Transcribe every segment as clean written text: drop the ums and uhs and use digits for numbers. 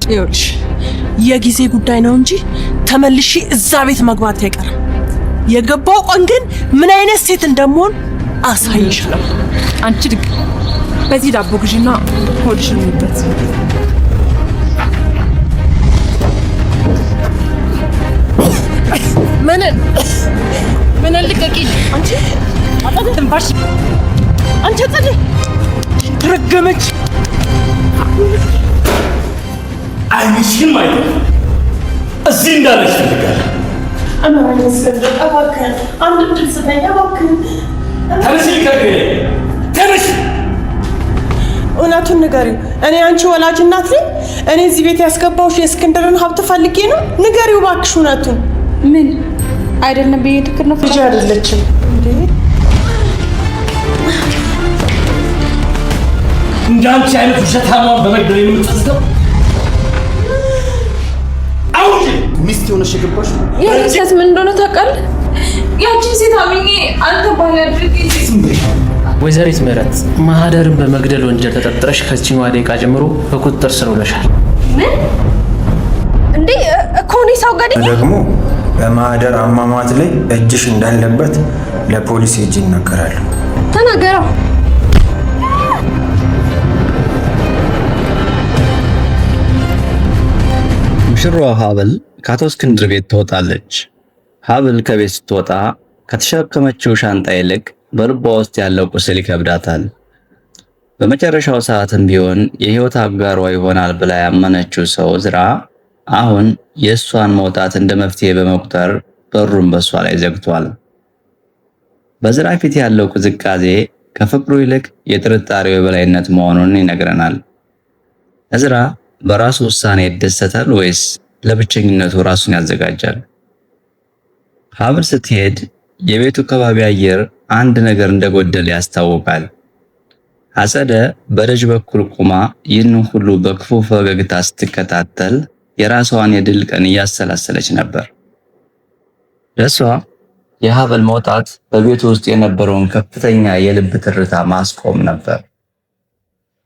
ይኸውልሽ የጊዜ ጉዳይ ነው እንጂ ተመልሼ እዛ ቤት መግባት አይቀርም። የገባው ቀን ግን ምን አይነት ሴት እንደምሆን አሳይሻለሁ። አንቺ ድግ በዚህ ዳቦ ግዢና ሆድሽን ይበት ምን ልቀቂ አንቺ አጣደምባሽ አንቺ አጣደ ረገመች አይሽን ማለት እዚህ እንዳለች ትልቃለህ። አማራኝ እስከንድር እባክህን አንድ ድል ስጠኝ እባክህን። ተነሽ ከገሬ ተነሽ። እውነቱን ንገሪው። እኔ አንቺ ወላጅ እናት ነኝ። እኔ እዚህ ቤት ያስገባሁሽ የእስክንድርን ሀብት ፈልጌ ነው። ንገሪው እባክሽ እውነቱን። ምን አይደለም ብዬ ትክክል ነው። ልጅ አይደለችም እንዴ? እንዳንቺ አይነት ውሸታሟን በመግደል የምትጸጸተው አውጪ ሚስት ሆነሽ የገባሽ የሴት ምን እንደሆነ ታውቃለህ? ያቺን ሴት አምኜ አንተ ባለ አድርጌ ወይዘሪት ምህረት ማህደርን በመግደል ወንጀል ተጠርጥረሽ ከዚህኛው ደቂቃ ጀምሮ በቁጥጥር ስር ውለሻል። ምን እንዴ እኮ ነው ሰው ገደኝ ደግሞ በማህደር አሟሟት ላይ እጅሽ እንዳለበት ለፖሊስ ሄጄ ይናገራሉ። ተናገረው። ሙሽራዋ ሀብል ከአቶ እስክንድር ቤት ትወጣለች። ሀብል ከቤት ስትወጣ ከተሸከመችው ሻንጣ ይልቅ በልቧ ውስጥ ያለው ቁስል ይከብዳታል። በመጨረሻው ሰዓትም ቢሆን የህይወት አጋሯ ይሆናል ብላ ያመነችው ሰው እዝራ አሁን የእሷን መውጣት እንደ መፍትሄ በመቁጠር በሩን በእሷ ላይ ዘግቷል። በእዝራ ፊት ያለው ቅዝቃዜ ከፍቅሩ ይልቅ የጥርጣሬው የበላይነት መሆኑን ይነግረናል። እዝራ በራሱ ውሳኔ ይደሰታል ወይስ ለብቸኝነቱ ራሱን ያዘጋጃል? ሀብል ስትሄድ የቤቱ ከባቢ አየር አንድ ነገር እንደጎደለ ያስታውቃል። አጸደ በደጅ በኩል ቆማ ይህንን ሁሉ በክፉ ፈገግታ ስትከታተል የራሷን የድል ቀን እያሰላሰለች ነበር። ለሷ የሀብል መውጣት በቤቱ ውስጥ የነበረውን ከፍተኛ የልብ ትርታ ማስቆም ነበር።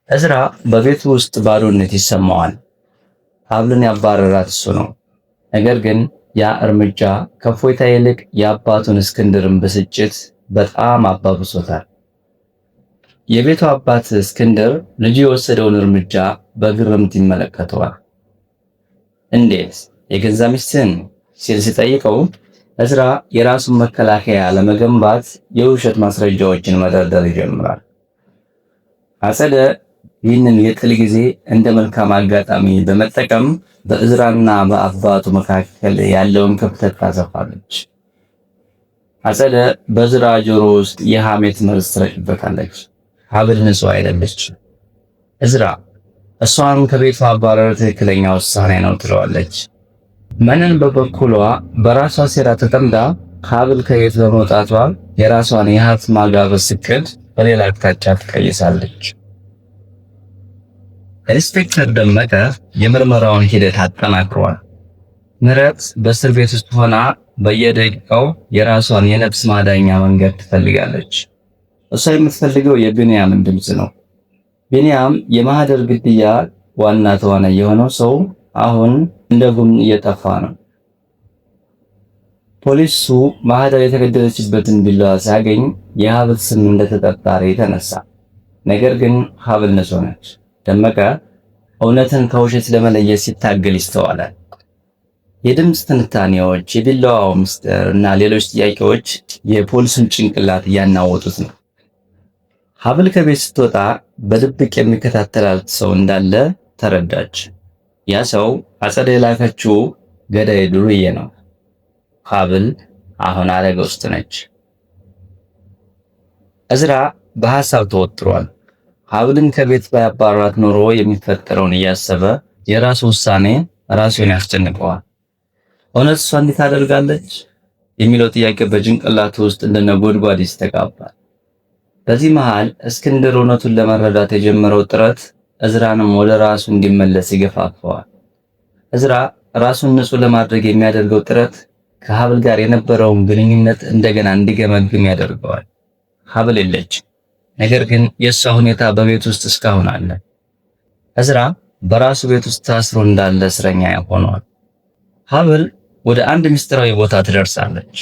እዝራ በቤቱ ውስጥ ባዶነት ይሰማዋል። ሀብልን ያባረራት እሱ ነው። ነገር ግን ያ እርምጃ ከፎይታ ይልቅ የአባቱን እስክንድርን ብስጭት በጣም አባብሶታል። የቤቱ አባት እስክንድር ልጁ የወሰደውን እርምጃ በግርምት ይመለከተዋል። እንዴት የገዛ ሚስትህን ሲል ሲጠይቀው እዝራ የራሱን መከላከያ ለመገንባት የውሸት ማስረጃዎችን መደርደር ይጀምራል። አጸደ ይህንን የጥል ጊዜ እንደ መልካም አጋጣሚ በመጠቀም በእዝራና በአባቱ መካከል ያለውን ክፍተት ታሰፋለች። አጸደ በእዝራ ጆሮ ውስጥ የሐሜት መርዝ ትረጭበታለች። ሀብል ንጹህ አይደለች። እዝራ እሷን ከቤቱ አባረር ትክክለኛ ውሳኔ ነው ትለዋለች። መነን በበኩሏ በራሷ ሴራ ተጠምዳ ሀብል ከቤት በመውጣቷ የራሷን የሀብት ማጋበስ እቅድ በሌላ አቅጣጫ ትቀይሳለች። ኢንስፔክተር ደመቀ የምርመራውን ሂደት አጠናክሯል። ምህረት በእስር ቤት ውስጥ ሆና በየደቂቃው የራሷን የነፍስ ማዳኛ መንገድ ትፈልጋለች። እሷ የምትፈልገው የቢንያምን ድምፅ ነው። ቢንያም የማህደር ግድያ ዋና ተዋናይ የሆነው ሰው አሁን እንደ ጉም እየጠፋ ነው። ፖሊሱ ማህደር የተገደለችበትን ቢላዋ ሲያገኝ የሀብል ስም እንደተጠርጣሪ ተነሳ። ነገር ግን ሀብል ንጹህ ነች። ደመቀ እውነትን ከውሸት ለመለየት ሲታገል ይስተዋላል። የድምፅ ትንታኔዎች፣ የቢላዋው ምስጢር እና ሌሎች ጥያቄዎች የፖሊሱን ጭንቅላት እያናወጡት ነው። ሀብል ከቤት ስትወጣ በድብቅ የሚከታተላት ሰው እንዳለ ተረዳች። ያ ሰው አጸደ የላከችው ገዳይ ዱርዬ ነው። ሀብል አሁን አደጋ ውስጥ ነች። እዝራ በሐሳብ ተወጥሯል። ሀብልን ከቤት ባያባራት ኖሮ የሚፈጠረውን እያሰበ የራሱ ውሳኔ ራሱን ያስጨንቀዋል። እውነት እሷ እንዴት ታደርጋለች የሚለው ጥያቄ በጭንቅላቱ ውስጥ እንደ ነጎድጓድ ይስተጋባል። በዚህ መሃል እስክንድር እውነቱን ለመረዳት የጀመረው ጥረት እዝራንም ወደ ራሱ እንዲመለስ ይገፋፈዋል። እዝራ ራሱን ንጹህ ለማድረግ የሚያደርገው ጥረት ከሀብል ጋር የነበረውን ግንኙነት እንደገና እንዲገመግም ያደርገዋል። ሀብል የለች፣ ነገር ግን የእሷ ሁኔታ በቤት ውስጥ እስካሁን አለ። እዝራ በራሱ ቤት ውስጥ ታስሮ እንዳለ እስረኛ ሆኗል። ሀብል ወደ አንድ ምስጢራዊ ቦታ ትደርሳለች።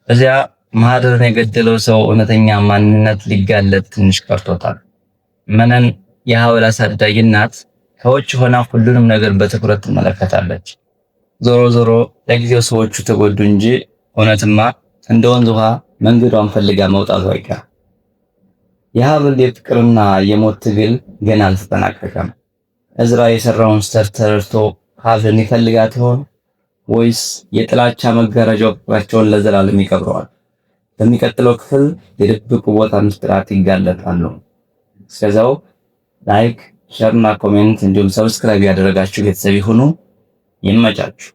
እዚያ ማህደርን የገደለው ሰው እውነተኛ ማንነት ሊጋለጥ ትንሽ ቀርቶታል። መነን የሀብል አሳዳጊ እናት ከውጭ ሆና ሁሉንም ነገር በትኩረት ትመለከታለች። ዞሮ ዞሮ ለጊዜው ሰዎቹ ተጎዱ እንጂ እውነትማ እንደ ወንዝ ውሃ መንገዷን ፈልጋ መውጣቱ አይቀርም። የሀብል የፍቅርና የሞት ትግል ገና አልተጠናቀቀም። እዝራ የሰራውን ስህተት ተረድቶ ሀብልን ይፈልጋት ይሆን ወይስ የጥላቻ መጋረጃው ፍቅራቸውን ለዘላለም ይቀብረዋል? በሚቀጥለው ክፍል የድብቁ ቦታ ምስጢራት ይጋለጣሉ። እስከዛው ላይክ፣ ሼር እና ኮሜንት እንዲሁም ሰብስክራይብ ያደረጋችሁ ቤተሰብ ይሁኑ። ይመቻችሁ።